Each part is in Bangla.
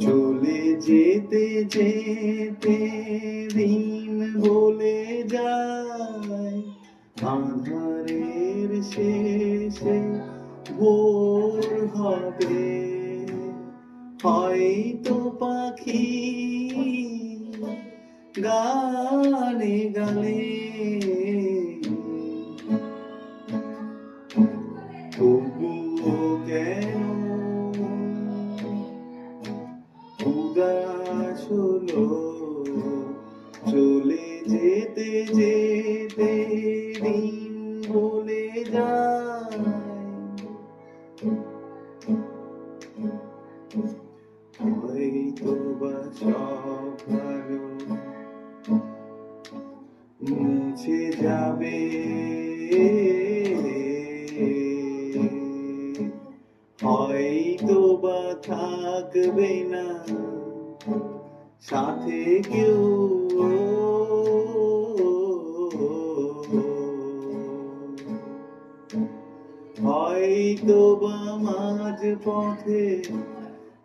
চলে যেতে যেতে দিন বলে যায়, আঁধারের শেষে ভোর হবে। হয়তো পাখি গানে গানে তবুও কেন উদাস হলো? চলে যেতে যেতে দিন বলে যায়, হয়তো বা সব ভালো মুছে যাবে, হয়তো বা থাকবে না সাথে কেউ। হয়তো বা মাঝ পথে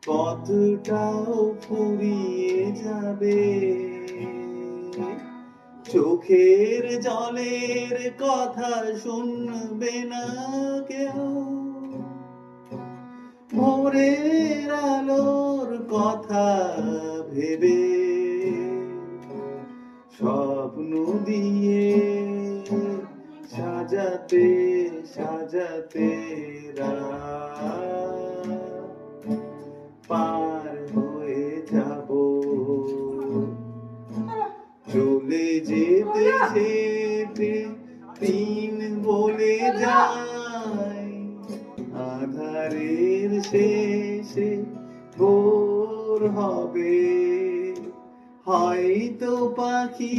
পথটাও ফুরিয়ে যাবে, চোখের জলের কথা শুনবে না কেউ, ভোরের আলোর কথা ভেবে স্বপ্ন দিয়ে সাজাতে সাজাতে রাত পার হয়ে যাব। চলে যেতে যেতে দিন বলে যায়, আঁধারের শেষে ভোর হবে। হয়তো পাখি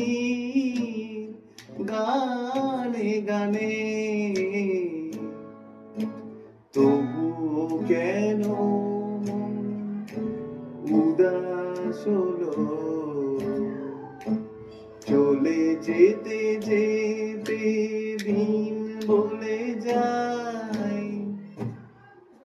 গানে গানে তবুও কেন উদাস হলো? চলে যেতে যেতে